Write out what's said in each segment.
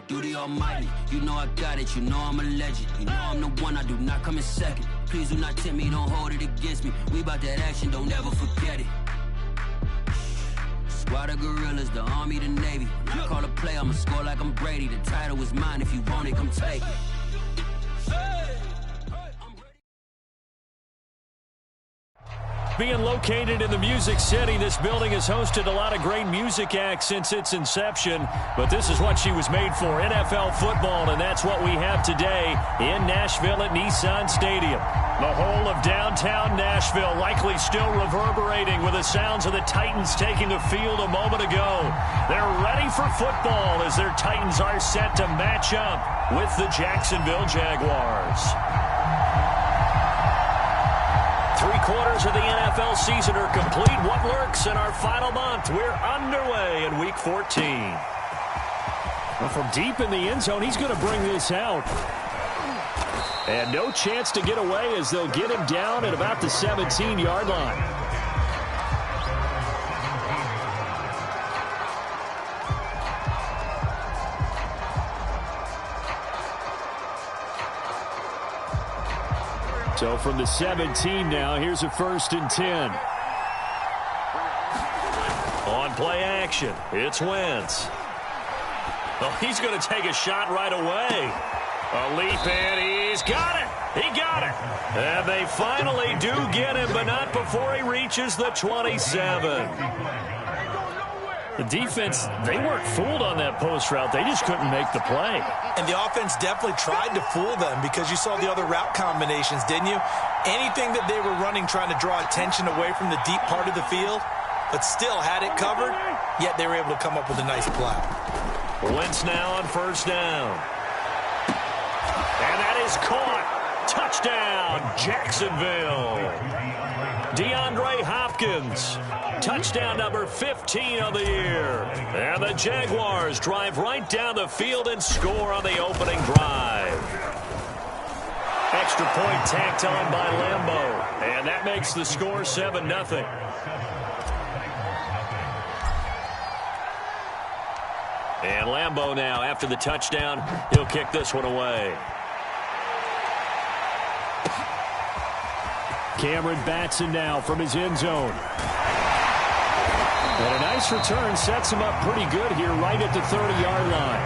Do the almighty, you know I got it, you know I'm a legend. You know I'm the one, I do not come in second. Please do not tempt me, don't hold it against me. We about that action, don't ever forget it. Squad of gorillas, the army, the navy. When I call a play, I'ma score like I'm Brady. The title is mine, if you want it, come take it. Being located in the Music City, this building has hosted a lot of great music acts since its inception, but this is what she was made for, NFL football, and that's what we have today in Nashville at Nissan Stadium. The whole of downtown Nashville likely still reverberating with the sounds of the Titans taking the field a moment ago. They're ready for football as their Titans are set to match up with the Jacksonville Jaguars. 3/4 of the NFL season are complete. What lurks in our final month? We're underway in Week 14. Well, from deep in the end zone, he's going to bring this out. And no chance to get away as they'll get him down at about the 17-yard line. So from the 17 now, here's a 1st and 10. On play action, it's Wentz. Oh, he's going to take a shot right away. A leap in, he's got it. He got it. And they finally do get him, but not before he reaches the 27. The defense, they weren't fooled on that post route. They just couldn't make the play. And the offense definitely tried to fool them because you saw the other route combinations, didn't you? Anything that they were running trying to draw attention away from the deep part of the field, but still had it covered, yet they were able to come up with a nice play. Wentz now on 1st down. And that is caught. Touchdown, Jacksonville. DeAndre Hopkins. Touchdown number 15 of the year. And the Jaguars drive right down the field and score on the opening drive. Extra point tacked on by Lambeau. And that makes the score 7-0. And Lambeau now, after the touchdown, he'll kick this one away. Cameron Batson now from his end zone. And a nice return sets him up pretty good here right at the 30-yard line.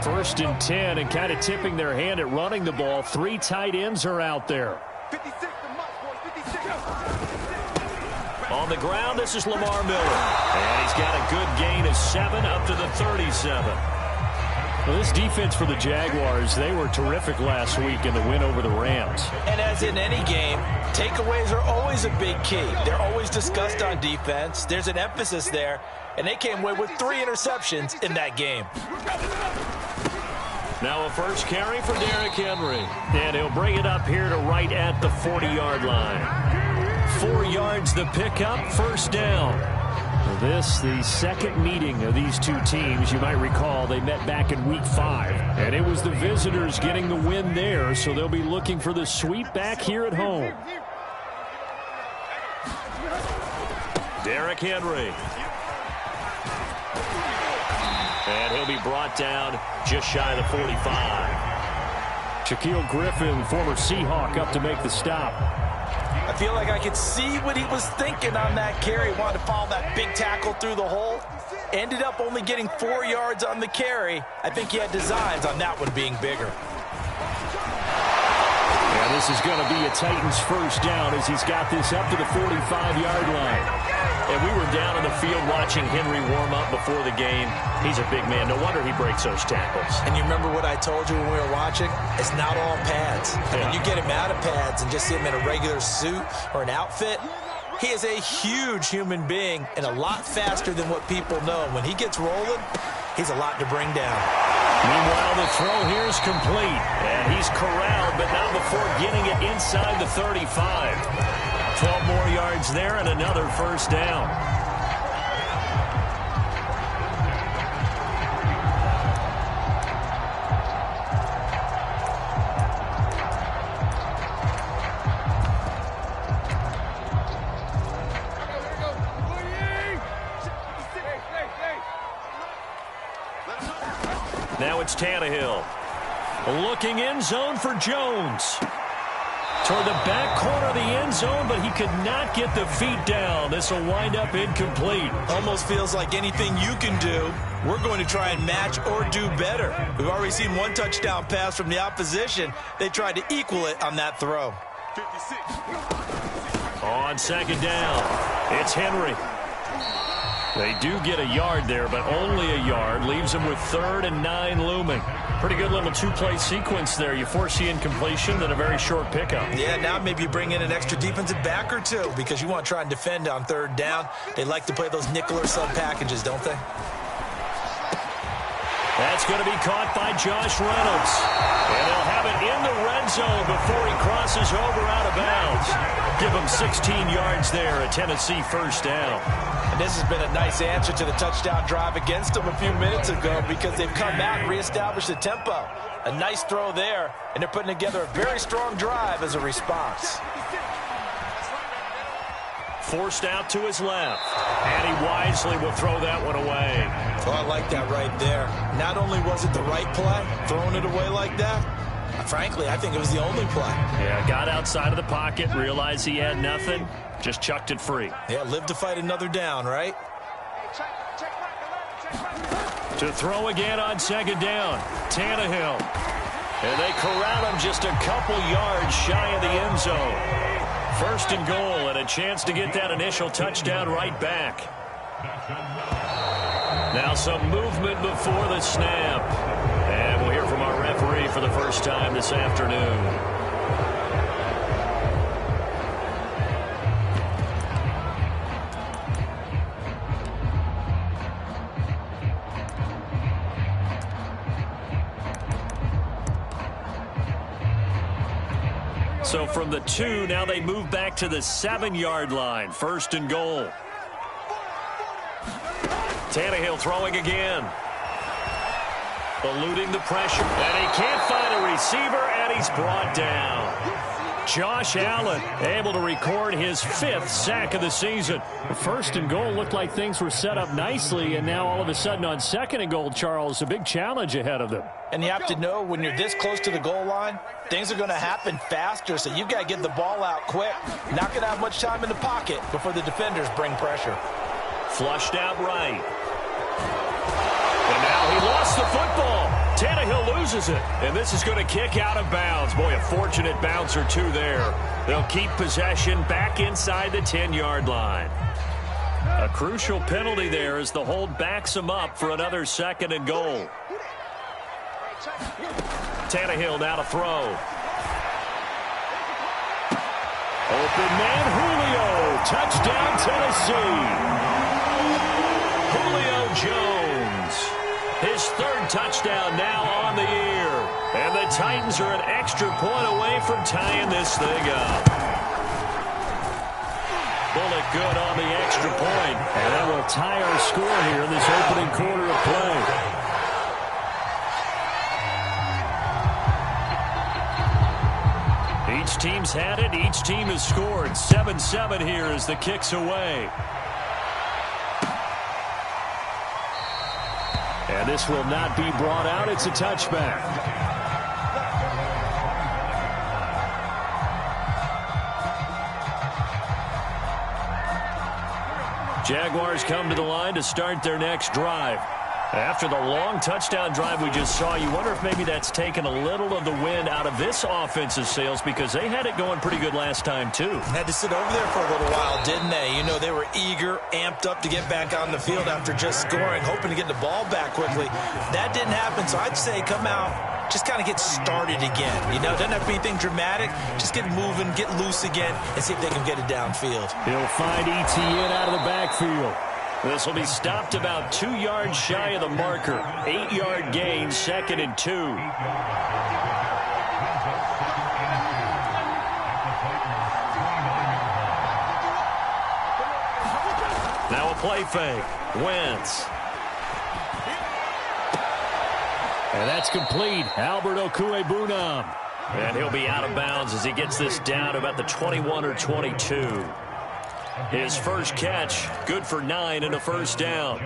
First and 10, and kind of tipping their hand at running the ball. 3 tight ends are out there. 56. On the ground, this is Lamar Miller. And he's got a good gain of 7 up to the 37. Well, this defense for the Jaguars, they were terrific last week in the win over the Rams. And as in any game, takeaways are always a big key. They're always discussed on defense. There's an emphasis there, and they came away with 3 interceptions in that game. Now a first carry for Derrick Henry. And he'll bring it up here to right at the 40-yard line. 4 yards the pickup, 1st down. This, the second meeting of these two teams. You might recall they met back in Week 5. And it was the visitors getting the win there, so they'll be looking for the sweep back here at home. Derrick Henry. And he'll be brought down just shy of the 45. Shaquille Griffin, former Seahawk, up to make the stop. I feel like I could see what he was thinking on that carry. Wanted to follow that big tackle through the hole. Ended up only getting 4 yards on the carry. I think he had designs on that one being bigger. And this is going to be a Titans 1st down as he's got this up to the 45-yard line. And we were down in the field watching Henry warm up before the game. He's a big man. No wonder he breaks those tackles. And you remember what I told you when we were watching? It's not all pads. Yeah. When you get him out of pads and just see him in a regular suit or an outfit, he is a huge human being and a lot faster than what people know. When he gets rolling, he's a lot to bring down. Meanwhile, the throw here is complete. And he's corralled, but not before getting it inside the 35. 12 more yards there and another 1st down. Now it's Tannehill. Looking end zone for Jones. Toward the back corner of the end zone, but he could not get the feet down. This will wind up incomplete. Almost feels like anything you can do, we're going to try and match or do better. We've already seen one touchdown pass from the opposition. They tried to equal it on that throw. 56. On second down, it's Henry. They do get a yard there, but only a yard. Leaves them with 3rd and 9 looming. Pretty good little two-play sequence there. You force the incompletion, then a very short pickup. Yeah, now maybe you bring in an extra defensive back or two because you want to try and defend on 3rd down. They like to play those nickel or sub packages, don't they? That's going to be caught by Josh Reynolds. And they'll have it in the red zone before he crosses over out of bounds. Give him 16 yards there, a Tennessee first down. And this has been a nice answer to the touchdown drive against them a few minutes ago because they've come out and reestablished the tempo. A nice throw there, and they're putting together a very strong drive as a response. Forced out to his left, and he wisely will throw that one away. Oh, I like that right there. Not only was it the right play, throwing it away like that, frankly, I think it was the only play. Yeah, got outside of the pocket, realized he had nothing, just chucked it free. Yeah, live to fight another down, right? To throw again on second down, Tannehill. And they corral him just a couple yards shy of the end zone. 1st and goal, and a chance to get that initial touchdown right back. Now some movement before the snap. And we'll hear from our referee for the first time this afternoon. So from the 2, now they move back to the 7-yard line. 1st and goal. Tannehill throwing again. Eluding the pressure. And he can't find a receiver, and he's brought down. Josh Allen able to record his 5th sack of the season. 1st and goal looked like things were set up nicely, and now all of a sudden on 2nd and goal, Charles, a big challenge ahead of them. And you have to know when you're this close to the goal line, things are going to happen faster, so you've got to get the ball out quick. Not going to have much time in the pocket before the defenders bring pressure. Flushed out right. And now he lost the football. Tannehill loses it, and this is going to kick out of bounds. Boy, a fortunate bounce or two there. They'll keep possession back inside the 10-yard line. A crucial penalty there as the hold backs him up for another 2nd and goal. Tannehill now to throw. Open man Julio. Touchdown Tennessee. Julio Jones. His 3rd touchdown now on the year. And the Titans are an extra point away from tying this thing up. Bullet good on the extra point. And that will tie our score here in this opening quarter of play. Each team's had it. Each team has scored. 7-7 here as the kick's away. And this will not be brought out. It's a touchback. Jaguars come to the line to start their next drive. After the long touchdown drive we just saw, you wonder if maybe that's taken a little of the wind out of this offensive sails because they had it going pretty good last time, too. Had to sit over there for a little while, didn't they? You know, they were eager, amped up to get back on the field after just scoring, hoping to get the ball back quickly. That didn't happen, so I'd say come out, just kind of get started again. You know, doesn't have to be anything dramatic. Just get moving, get loose again, and see if they can get it downfield. He'll find ETN out of the backfield. This will be stopped about 2 yards shy of the marker. 8-yard gain, 2nd and 2. Now a play fake. Wentz. And that's complete. Albert Okwuegbunam. And he'll be out of bounds as he gets this down to about the 21 or 22. His first catch, good for 9 and a first down.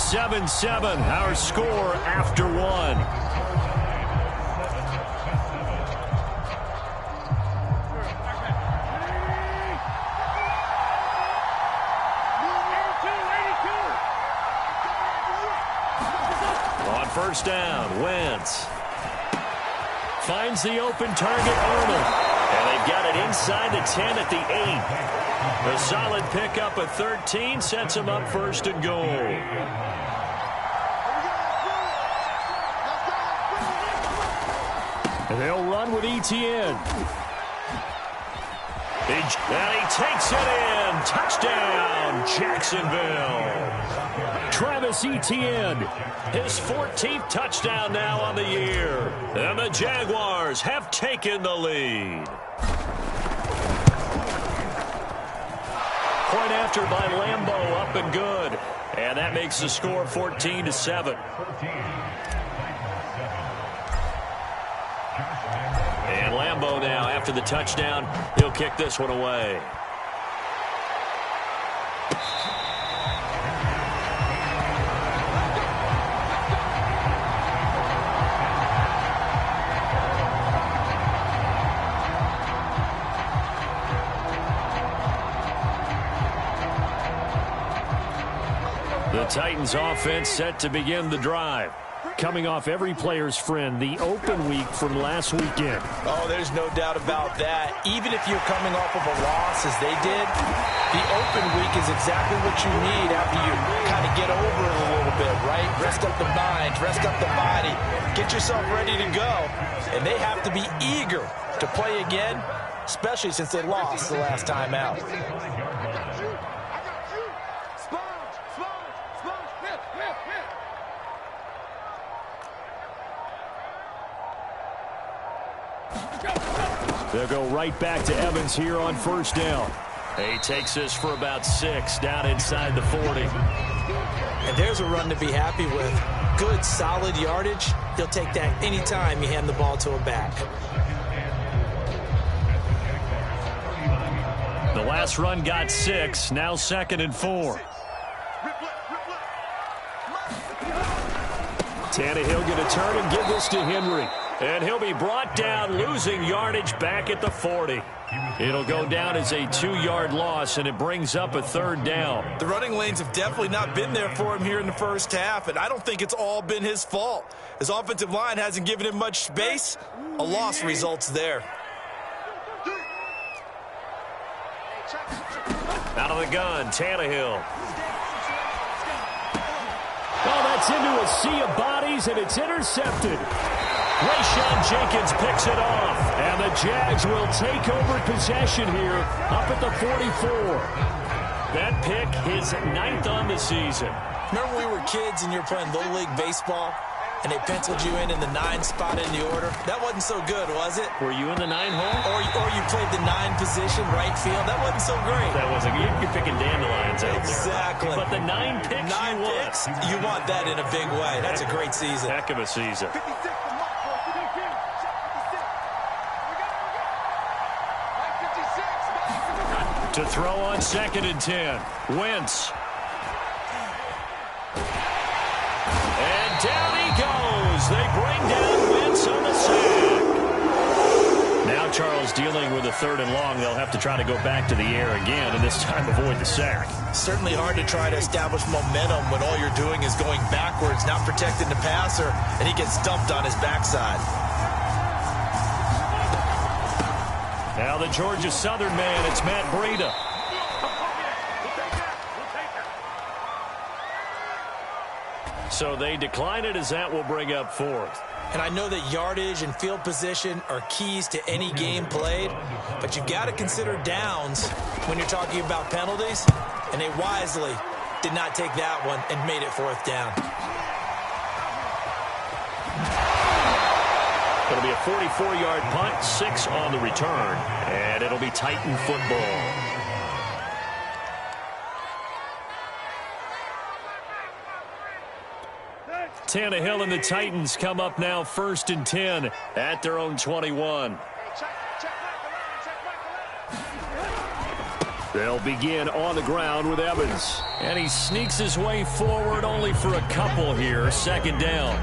7-7, our score after one. On first down, Wentz finds the open target, Arnold. And they've got it inside the 10 at the 8. A solid pickup of 13 sets them up first and goal. And they'll run with Etienne. And he takes it in. Touchdown, Jacksonville. Travis Etienne, his 14th touchdown now on the year. And the Jaguars have taken the lead. Point after by Lambeau, up and good. And that makes the score 14-7. And Lambeau now, after the touchdown, he'll kick this one away. The Titans offense set to begin the drive. Coming off every player's friend, the open week from last weekend. Oh, there's no doubt about that. Even if you're coming off of a loss as they did, the open week is exactly what you need after you kind of get over it a little bit, right? Rest up the mind, rest up the body, get yourself ready to go. And they have to be eager to play again, especially since they lost the last time out. They'll go right back to Evans here on first down. He takes this for about 6 down inside the 40. And there's a run to be happy with. Good, solid yardage. He'll take that anytime you hand the ball to a back. The last run got 6. Now 2nd and 4. Tannehill going to turn and give this to Henry. And he'll be brought down, losing yardage back at the 40. It'll go down as a 2-yard loss, and it brings up a 3rd down. The running lanes have definitely not been there for him here in the first half, and I don't think it's all been his fault. His offensive line hasn't given him much space. A loss results there. Out of the gun, Tannehill. Oh, that's into a sea of bodies, and it's intercepted. Rayshawn Jenkins picks it off, and the Jags will take over possession here up at the 44. That pick, his 9th on the season. Remember when we were kids and you were playing Little League Baseball, and they penciled you in the 9 spot in the order? That wasn't so good, was it? Were you in the 9 hole? Or you played the 9 position, right field? That wasn't so great. That wasn't. You're picking dandelions out there. Exactly. But the 9 picks you want that in a big way. That's a great season. Heck of a season. To throw on 2nd and 10. Wentz. And down he goes. They bring down Wentz on the sack. Now Charles dealing with a 3rd and long. They'll have to try to go back to the air again, and this time avoid the sack. Certainly hard to try to establish momentum when all you're doing is going backwards, not protecting the passer, and he gets dumped on his backside. Now the Georgia Southern man, it's Matt Breida. So they decline it as that will bring up 4th. And I know that yardage and field position are keys to any game played, but you've got to consider downs when you're talking about penalties, and they wisely did not take that one and made it 4th down. It'll be a 44-yard punt, 6 on the return, and it'll be Titan football. Tannehill and the Titans come up now 1st and 10 at their own 21. They'll begin on the ground with Evans. And he sneaks his way forward only for a couple here. Second down.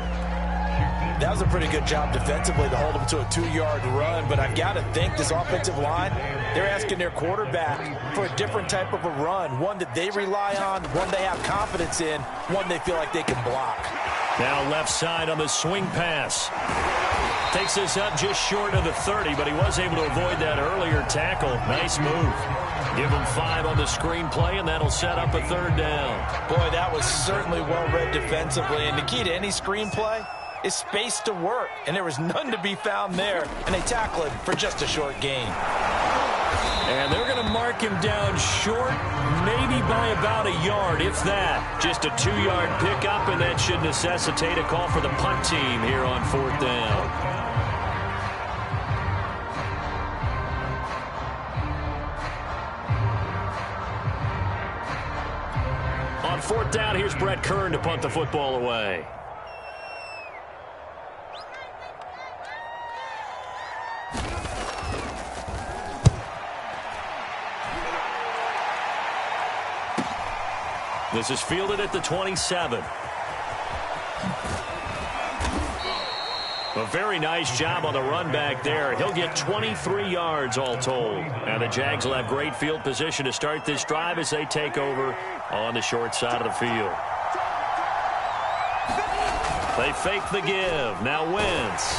That was a pretty good job defensively to hold him to a 2-yard run, but I've got to think this offensive line, they're asking their quarterback for a different type of a run, one that they rely on, one they have confidence in, one they feel like they can block. Now left side on the swing pass. Takes this up just short of the 30, but he was able to avoid that earlier tackle. Nice move. Give him 5 on the screen play, and that'll set up a third down. Boy, that was certainly well-read defensively, and the key to any screenplay is space to work, and there was none to be found there, and they tackle him for just a short gain. And they're going to mark him down short, maybe by about a yard, if that. Just a 2-yard pickup, and that should necessitate a call for the punt team here on 4th down. On 4th down, here's Brett Kern to punt the football away. This is fielded at the 27. A very nice job on the run back there. He'll get 23 yards all told. Now the Jags will have great field position to start this drive as they take over on the short side of the field. They fake the give. Now Wentz.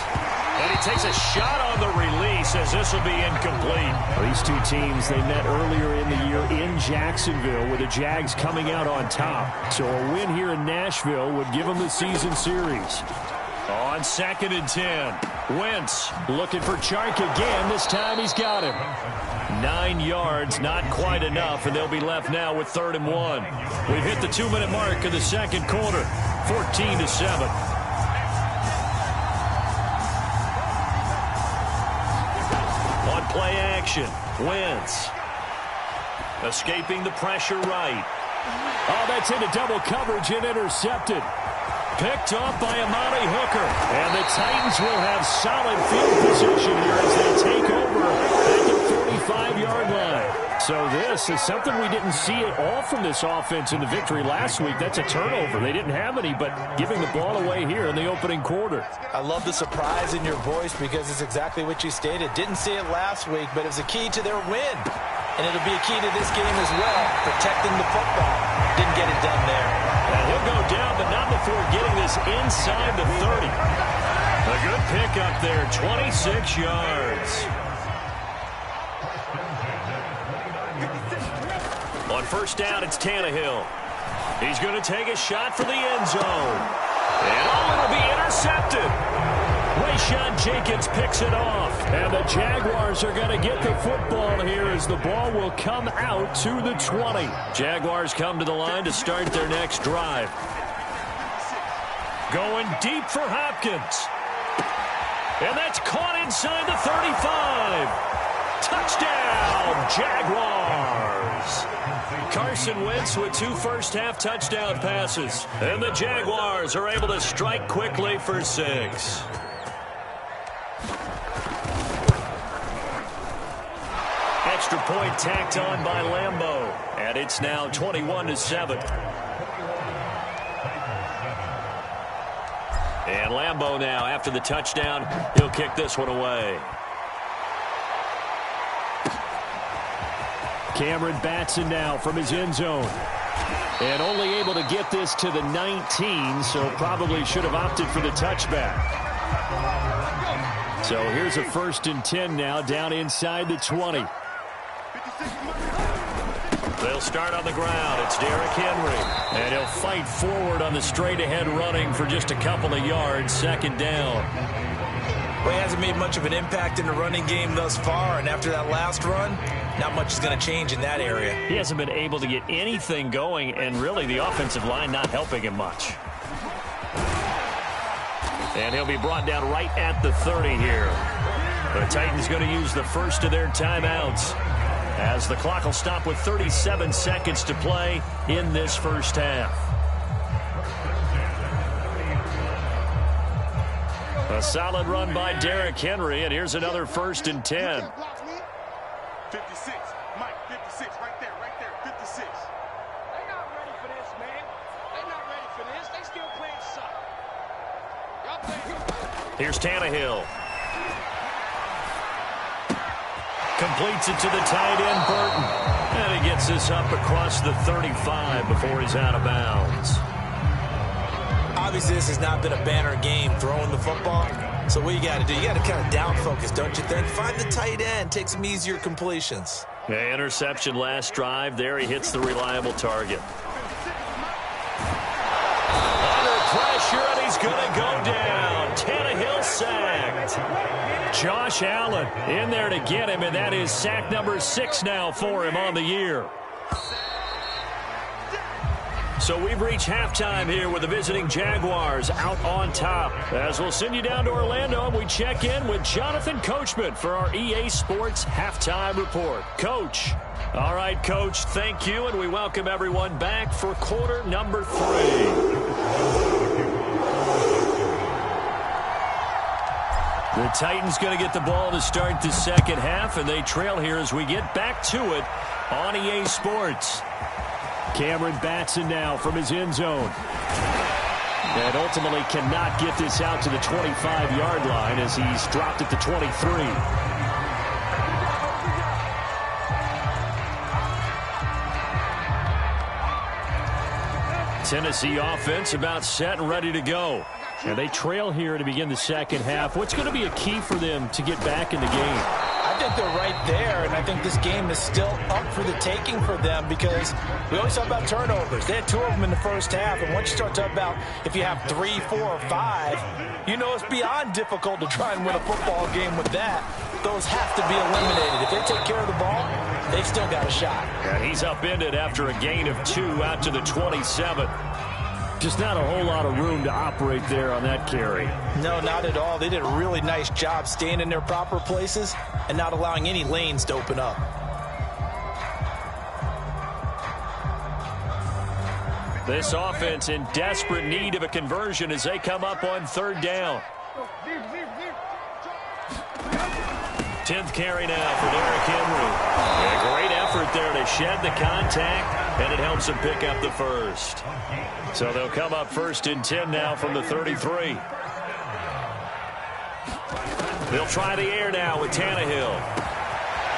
And he takes a shot on the release as this will be incomplete. These two teams, they met earlier in the year in Jacksonville with the Jags coming out on top. So a win here in Nashville would give them the season series. On 2nd and 10, Wentz looking for Chark again. This time he's got him. 9 yards, not quite enough, and they'll be left now with 3rd and 1. We've hit the 2-minute mark of the second quarter, 14-7. On play action, Wentz escaping the pressure right. Oh, that's into double coverage and intercepted. Picked off by Amani Hooker. And the Titans will have solid field position here as they take over at the 45-yard line. So this is something we didn't see at all from this offense in the victory last week. That's a turnover. They didn't have any, but giving the ball away here in the opening quarter. I love the surprise in your voice because it's exactly what you stated. Didn't see it last week, but it was a key to their win. And it'll be a key to this game as well, protecting the football. Didn't get it done there. And he'll go down, but not before getting this inside the 30. A good pickup there, 26 yards. On 1st down, it's Tannehill. He's going to take a shot for the end zone. And it'll be intercepted. Rayshawn Jenkins picks it off. And the Jaguars are going to get the football here as the ball will come out to the 20. Jaguars come to the line to start their next drive. Going deep for Hopkins. And that's caught inside the 35. Touchdown, Jaguars. Carson Wentz with 2 first-half touchdown passes. And the Jaguars are able to strike quickly for 6. Extra point tacked on by Lambeau. And it's now 21-7. And Lambeau now, after the touchdown, he'll kick this one away. Cameron Batson now from his end zone. And only able to get this to the 19, so probably should have opted for the touchback. So here's a 1st and 10 now, down inside the 20. They'll start on the ground. It's Derrick Henry. And he'll fight forward on the straight-ahead running for just a couple of yards. 2nd down. Well, he hasn't made much of an impact in the running game thus far, and after that last run, not much is going to change in that area. He hasn't been able to get anything going, and really the offensive line not helping him much. And he'll be brought down right at the 30 here. The Titans going to use the first of their timeouts, as the clock will stop with 37 seconds to play in this first half. A solid run by Derrick Henry, and here's another 1st and 10. 56, Mike, 56, right there. Here's Tannehill. Completes it to the tight end, Burton. And he gets this up across the 35 before he's out of bounds. Obviously, this has not been a banner game throwing the football. So what you got to do, you got to kind of down focus, don't you think? Find the tight end, take some easier completions. Yeah, interception last drive. There he hits the reliable target. Under pressure, and he's going to go down. Tannehill sacked. Josh Allen in there to get him, and that is sack number 6 now for him on the year. So we've reached halftime here with the visiting Jaguars out on top. As we'll send you down to Orlando, we check in with Jonathan Coachman for our EA Sports Halftime Report. Coach. All right, Coach, thank you, and we welcome everyone back for quarter number 3. The Titans going to get the ball to start the second half, and they trail here as we get back to it on EA Sports. Cameron Batson now from his end zone. And ultimately cannot get this out to the 25-yard line as he's dropped at the 23. Tennessee offense about set and ready to go. And they trail here to begin the second half. What's going to be a key for them to get back in the game? I think they're right there, and I think this game is still up for the taking for them because we always talk about turnovers. They had 2 of them in the first half, and once you start talking about if you have 3, 4, or 5, you know it's beyond difficult to try and win a football game with that. Those have to be eliminated. If they take care of the ball, they've still got a shot. And he's upended after a gain of 2 out to the 27. Just not a whole lot of room to operate there on that carry. No, not at all. They did a really nice job staying in their proper places and not allowing any lanes to open up. This offense in desperate need of a conversion as they come up on 3rd down. 10th carry now for Derrick Henry. A great effort there to shed the contact, and it helps him pick up the first. So they'll come up 1st and 10 now from the 33. They'll try the air now with Tannehill.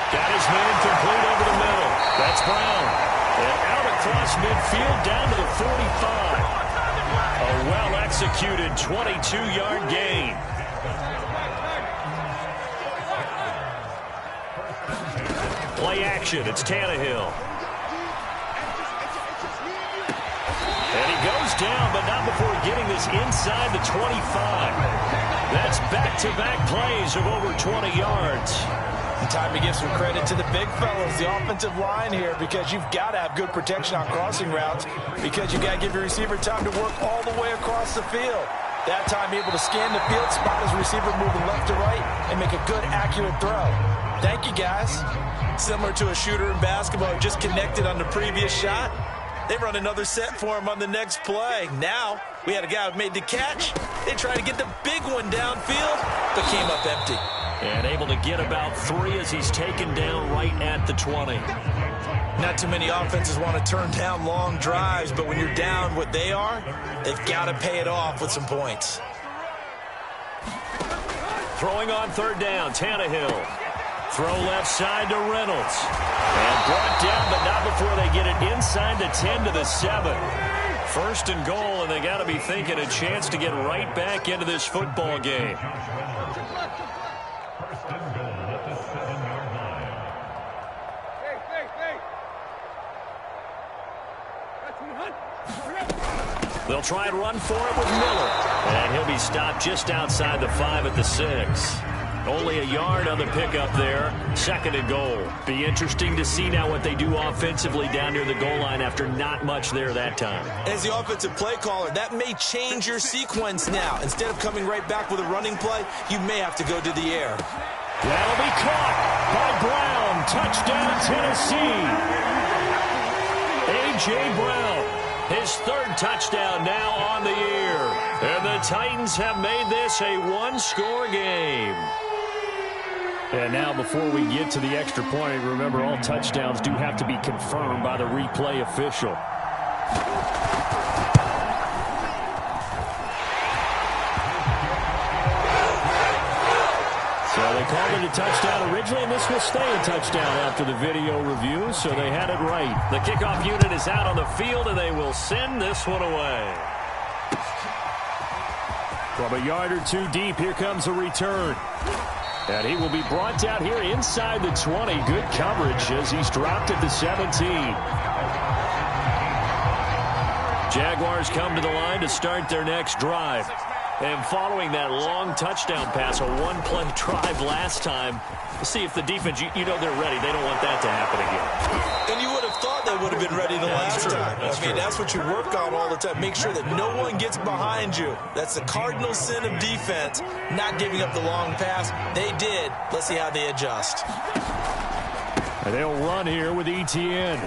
Got his man complete over the middle. That's Brown. And out across midfield down to the 45. A well-executed 22-yard gain. Play action. It's Tannehill. And he goes down, but not before getting this inside the 25. That's back-to-back plays of over 20 yards. And time to give some credit to the big fellas, the offensive line here, because you've got to have good protection on crossing routes because you've got to give your receiver time to work all the way across the field. That time able to scan the field, spot his receiver moving left to right, and make a good, accurate throw. Thank you, guys. Similar to a shooter in basketball who just connected on the previous shot. They run another set for him on the next play. Now, we had a guy who made the catch. They tried to get the big one downfield, but came up empty. And able to get about 3 as he's taken down right at the 20. Not too many offenses want to turn down long drives, but when you're down what they are, they've got to pay it off with some points. Throwing on 3rd down, Tannehill. Throw left side to Reynolds. And brought down, but not before they get it inside the 10 to the 7. 1st and goal, and they got to be thinking a chance to get right back into this football game. They'll try and run for it with Miller. And he'll be stopped just outside the 5 at the 6. Only a yard on the pickup there. 2nd and goal. Be interesting to see now what they do offensively down near the goal line after not much there that time. As the offensive play caller, that may change your sequence now. Instead of coming right back with a running play, you may have to go to the air. That'll be caught by Brown. Touchdown, Tennessee. A.J. Brown. His 3rd touchdown now on the year. And the Titans have made this a 1-score game. And now before we get to the extra point, remember all touchdowns do have to be confirmed by the replay official. called it a touchdown originally, and this will stay a touchdown after the video review, so they had it right. The kickoff unit is out on the field, and they will send this one away. From a yard or two deep, here comes a return. And he will be brought down here inside the 20. Good coverage as he's dropped at the 17. Jaguars come to the line to start their next drive. And following that long touchdown pass, a one-play drive last time, to see if the defense, you know they're ready. They don't want that to happen again. And you would have thought they would have been ready the last time. I mean, that's what you work on all the time. Make sure that no one gets behind you. That's the cardinal sin of defense, not giving up the long pass. They did. Let's see how they adjust. And they'll run here with Etienne.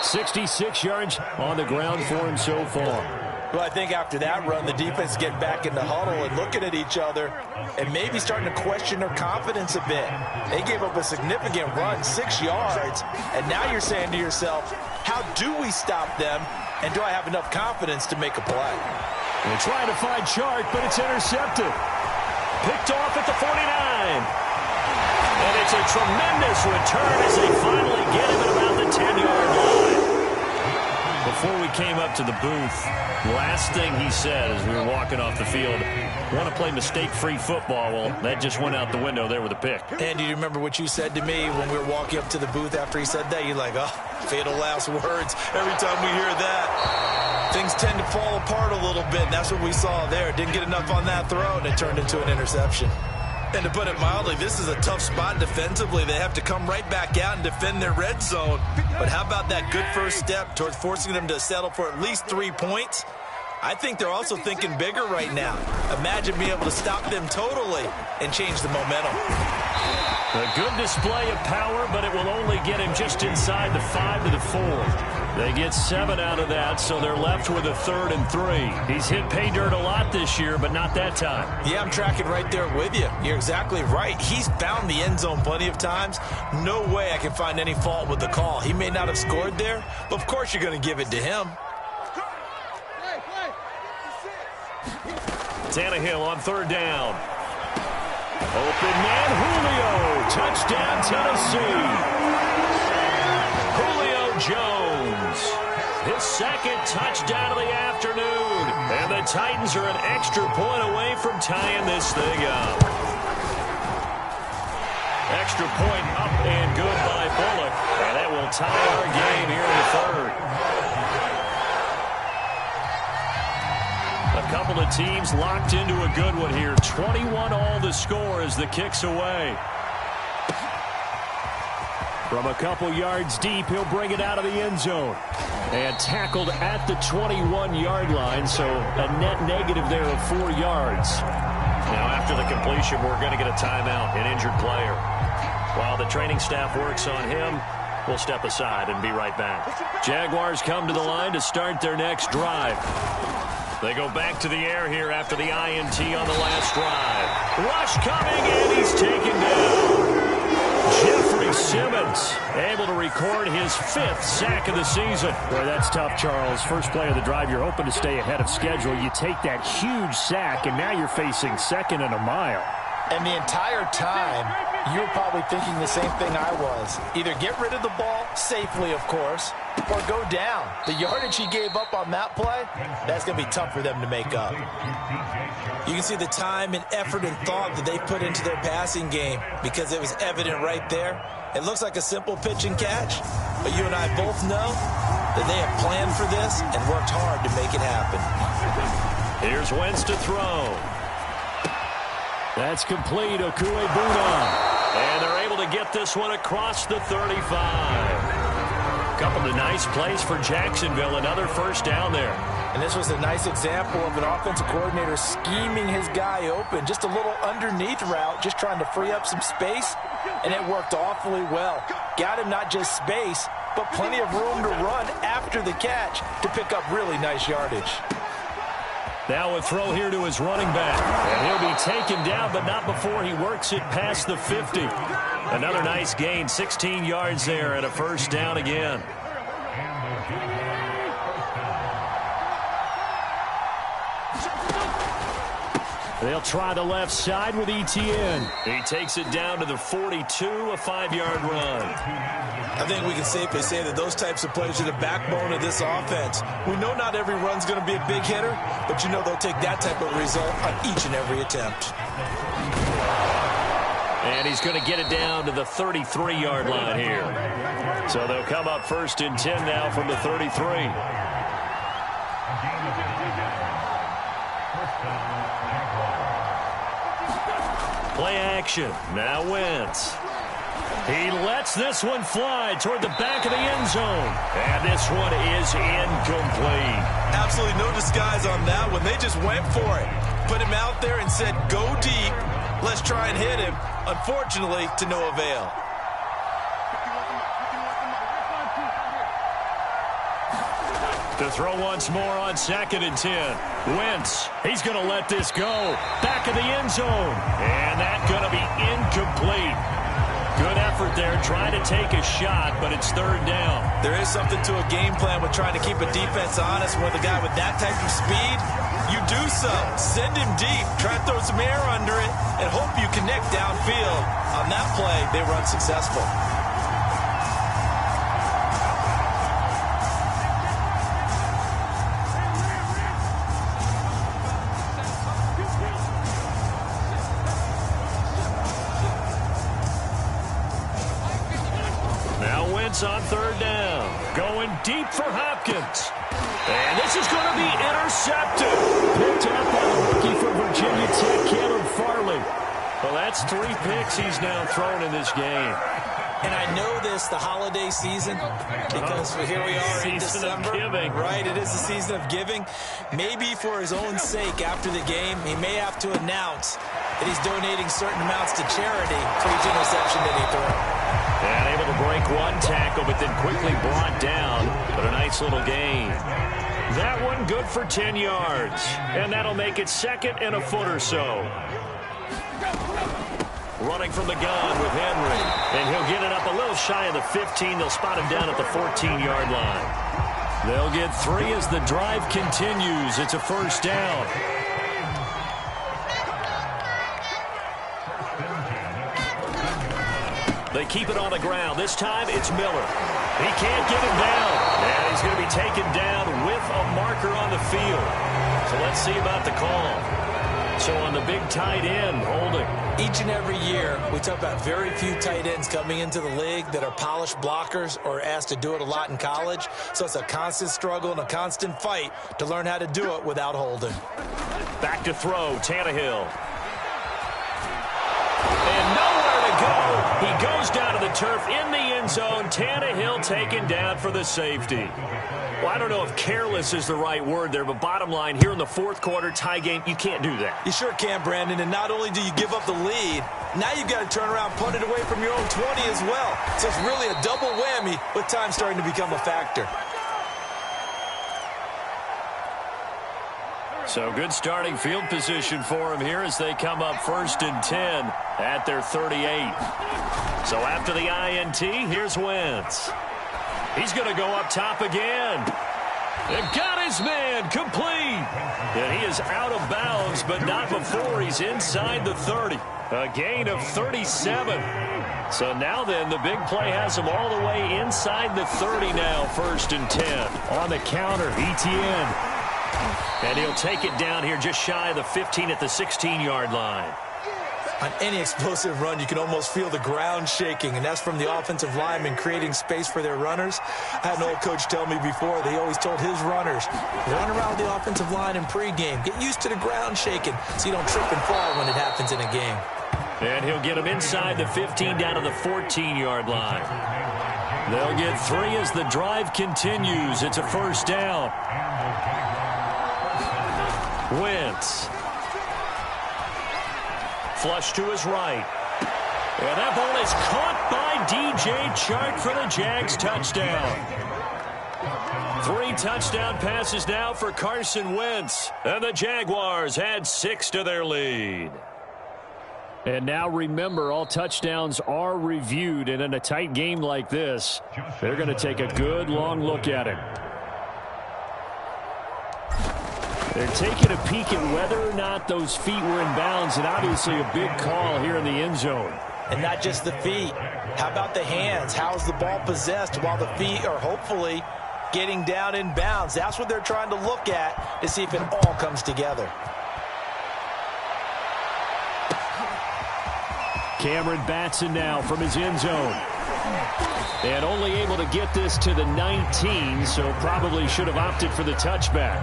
66 yards on the ground for him so far. Well, I think after that run, the defense getting back in the huddle and looking at each other and maybe starting to question their confidence a bit. They gave up a significant run, 6 yards, and now you're saying to yourself, how do we stop them, and do I have enough confidence to make a play? They're trying to find Chark, but it's intercepted. Picked off at the 49. And it's a tremendous return as they finally get him at about the 10-yard line. Before we came up to the booth, last thing he said as we were walking off the field, want to play mistake-free football. Well, that just went out the window there with a pick. And do you remember what you said to me when we were walking up to the booth after he said that? You're like, oh, fatal last words. Every time we hear that, things tend to fall apart a little bit, and that's what we saw there. Didn't get enough on that throw, and it turned into an interception. And to put it mildly, this is a tough spot defensively. They have to come right back out and defend their red zone. But how about that good first step towards forcing them to settle for at least 3 points? I think they're also thinking bigger right now. Imagine being able to stop them totally and change the momentum. A good display of power, but it will only get him just inside the 5 to the 4. They get 7 out of that, so they're left with a 3rd and 3. He's hit pay dirt a lot this year, but not that time. Yeah, I'm tracking right there with you. You're exactly right. He's found the end zone plenty of times. No way I can find any fault with the call. He may not have scored there, but of course you're going to give it to him. Tannehill on 3rd down. Open man, Julio. Touchdown, Tennessee. Julio Jones. His 2nd touchdown of the afternoon. And the Titans are an extra point away from tying this thing up. Extra point up and good by Bullock. And that will tie our game here in the 3rd. A couple of teams locked into a good one here. 21 all the score as the kick's away. From a couple yards deep, he'll bring it out of the end zone. And tackled at the 21-yard line, so a net negative there of 4 yards. Now after the completion, we're going to get a timeout, an injured player. While the training staff works on him, we'll step aside and be right back. Jaguars come to the line to start their next drive. They go back to the air here after the INT on the last drive. Rush coming, and he's taken down. Jeffrey Simmons able to record his 5th sack of the season. Boy, that's tough, Charles. First play of the drive, you're hoping to stay ahead of schedule. You take that huge sack, and now you're facing 2nd and a mile. And the entire time, you're probably thinking the same thing I was. Either get rid of the ball, safely of course, or go down. The yardage he gave up on that play, that's going to be tough for them to make up. You can see the time and effort and thought that they put into their passing game because it was evident right there. It looks like a simple pitch and catch, but you and I both know that they have planned for this and worked hard to make it happen. Here's Wentz to throw. That's complete, Okuebuna. And they're able to get this one across the 35. A couple of nice plays for Jacksonville. Another first down there. And this was a nice example of an offensive coordinator scheming his guy open. Just a little underneath route, just trying to free up some space, and it worked awfully well. Got him not just space, but plenty of room to run after the catch to pick up really nice yardage. Now a throw here to his running back. And he'll be taken down, but not before he works it past the 50. Another nice gain, 16 yards there, and a first down again. They'll try the left side with Etienne. He takes it down to the 42, a 5-yard run. I think we can safely say that those types of plays are the backbone of this offense. We know not every run's going to be a big hitter, but you know they'll take that type of result on each and every attempt. And he's going to get it down to the 33-yard line here. So they'll come up 1st and 10 now from the 33. Play action. Now Wentz. He lets this one fly toward the back of the end zone. And this one is incomplete. Absolutely no disguise on that one. They just went for it. Put him out there and said, go deep. Let's try and hit him. Unfortunately, to no avail. To throw once more on 2nd and 10. Wentz, he's going to let this go. Back of the end zone. And that's going to be incomplete. Good effort there, trying to take a shot, but it's 3rd down. There is something to a game plan with trying to keep a defense honest. With a guy with that type of speed, you do so. Send him deep, try to throw some air under it, and hope you connect downfield. On that play, they were unsuccessful. On 3rd down. Going deep for Hopkins. And this is going to be intercepted. Picked up by the rookie from Virginia Tech, Caleb Farley. Well, that's 3 picks he's now thrown in this game. And I know this, the holiday season, because here we are in December. Right, it is the season of giving. Maybe for his own sake after the game, he may have to announce that he's donating certain amounts to charity for each interception that he threw. And able to break one tackle, but then quickly brought down. But a nice little gain. That one good for 10 yards. And that'll make it 2nd and a foot or so. Running from the gun with Henry. And he'll get it up a little shy of the 15. They'll spot him down at the 14-yard line. They'll get 3 as the drive continues. It's a 1st down. They keep it on the ground. This time it's Miller. He can't get him down. And he's going to be taken down with a marker on the field. So let's see about the call. So on the big tight end, holding. Each and every year, we talk about very few tight ends coming into the league that are polished blockers or asked to do it a lot in college. So it's a constant struggle and a constant fight to learn how to do it without holding. Back to throw, Tannehill. And nowhere to go. He goes down to the turf in the end zone. Tannehill taken down for the safety. Well, I don't know if careless is the right word there, but bottom line, here in the 4th quarter, tie game, you can't do that. You sure can, Brandon, and not only do you give up the lead, now you've got to turn around, punt it away from your own 20 as well. So it's really a double whammy with time starting to become a factor. So good starting field position for him here as they come up 1st and 10 at their 38. So after the INT, here's Wentz. He's going to go up top again. And got his man complete. And he is out of bounds, but not before he's inside the 30. A gain of 37. So now then, the big play has him all the way inside the 30 now, 1st and 10. On the counter, Etienne. And he'll take it down here just shy of the 15 at the 16-yard line. On any explosive run, you can almost feel the ground shaking, and that's from the offensive linemen creating space for their runners. I had an old coach tell me before, they always told his runners, run around the offensive line in pregame. Get used to the ground shaking so you don't trip and fall when it happens in a game. And he'll get him inside the 15 down to the 14-yard line. They'll get 3 as the drive continues. It's a 1st down. Wentz. Flush to his right. And that ball is caught by DJ Chark for the Jags touchdown. 3 touchdown passes now for Carson Wentz. And the Jaguars add 6 to their lead. And now remember, all touchdowns are reviewed. And in a tight game like this, they're going to take a good long look at it. They're taking a peek at whether or not those feet were in bounds, and obviously a big call here in the end zone. And not just the feet. How about the hands? How's the ball possessed while the feet are hopefully getting down in bounds? That's what they're trying to look at to see if it all comes together. Cameron Batson now from his end zone. And only able to get this to the 19, so probably should have opted for the touchback.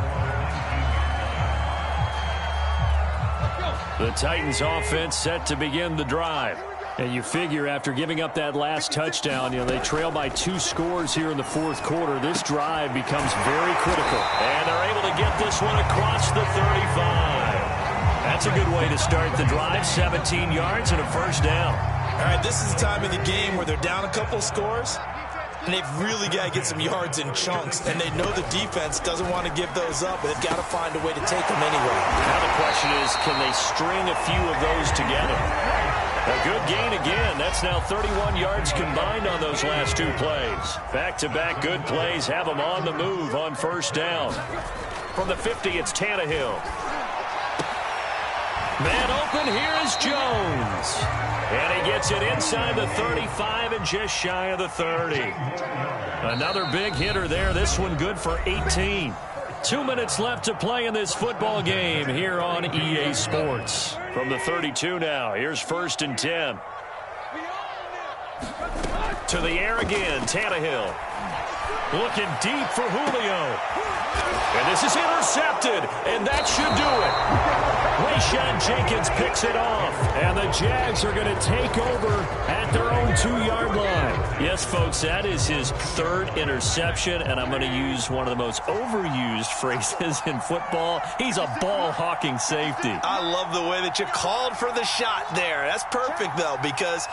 The Titans offense set to begin the drive. And you figure after giving up that last touchdown, they trail by 2 scores here in the fourth quarter. This drive becomes very critical. And they're able to get this one across the 35. That's a good way to start the drive. 17 yards and a first down. All right, this is the time of the game where they're down a couple of scores, and they've really got to get some yards in chunks, and they know the defense doesn't want to give those up, but they've got to find a way to take them anyway. Now the question is, can they string a few of those together? A good gain again. That's now 31 yards combined on those last 2 plays. Back-to-back good plays have them on the move on first down. From the 50, it's Tannehill. Man open, here is Jones. And he gets it inside the 35 and just shy of the 30. Another big hitter there. This one good for 18. 2 minutes left to play in this football game here on EA Sports. From the 32 now, here's 1st and 10. To the air again, Tannehill. Looking deep for Julio. And this is intercepted, and that should do it. Rayshawn Jenkins picks it off, and the Jags are going to take over at their own 2-yard line. Yes, folks, that is his 3rd interception, and I'm going to use one of the most overused phrases in football. He's a ball-hawking safety. I love the way that you called for the shot there. That's perfect, though, because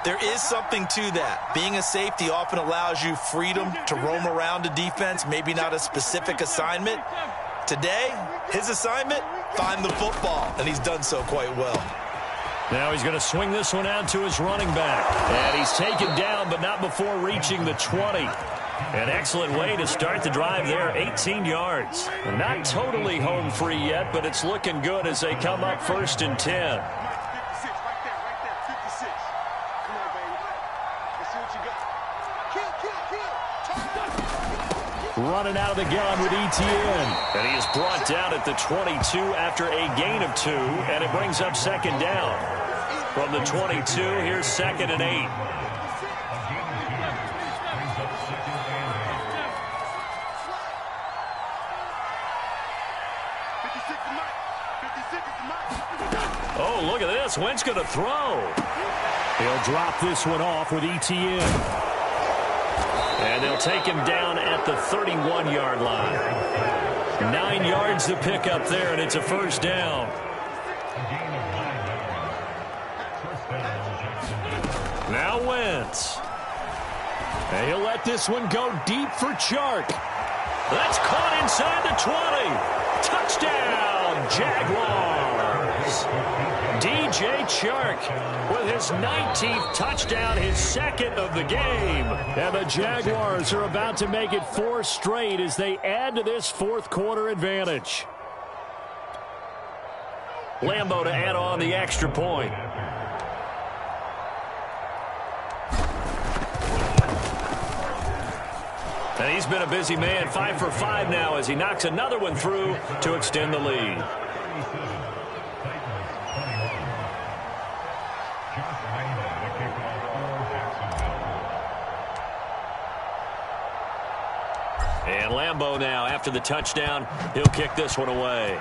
there is something to that. Being a safety often allows you freedom to roam around a defense, maybe not a specific assignment. Today, his assignment, find the football, and he's done so quite well. Now he's going to swing this one out to his running back. And he's taken down, but not before reaching the 20. An excellent way to start the drive there, 18 yards. Not totally home free yet, but it's looking good as they come up 1st and 10. Running out of the gun with Etienne. And he is brought down at the 22 after a gain of 2, and it brings up 2nd down. From the 22, here's 2nd and 8. Oh, look at this. Wentz going to throw. He'll drop this one off with Etienne. And they'll take him down at the 31-yard line. 9 yards to pick up there, and it's a first down. Now Wentz. And he'll let this one go deep for Chark. That's caught inside the 20. Touchdown, Jaguars. DJ Chark with his 19th touchdown, his 2nd of the game. And the Jaguars are about to make it 4 straight as they add to this fourth quarter advantage. Lambeau to add on the extra point. And he's been a busy man, 5 for 5 now as he knocks another one through to extend the lead. And Lambeau now, after the touchdown, he'll kick this one away.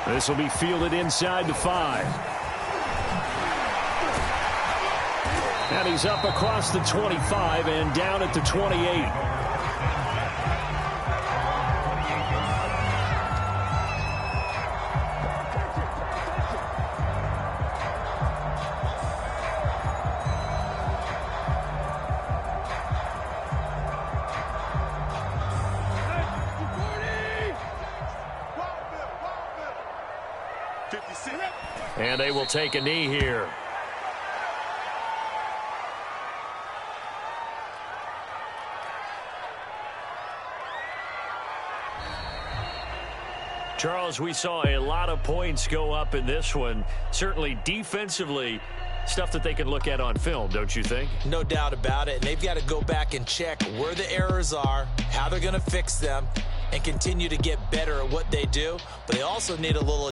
This will be fielded inside the 5. And he's up across the 25 and down at the 28. And they will take a knee here. Charles, we saw a lot of points go up in this one. Certainly defensively, stuff that they can look at on film, don't you think? No doubt about it. And they've got to go back and check where the errors are, how they're going to fix them, and continue to get better at what they do. But they also need a little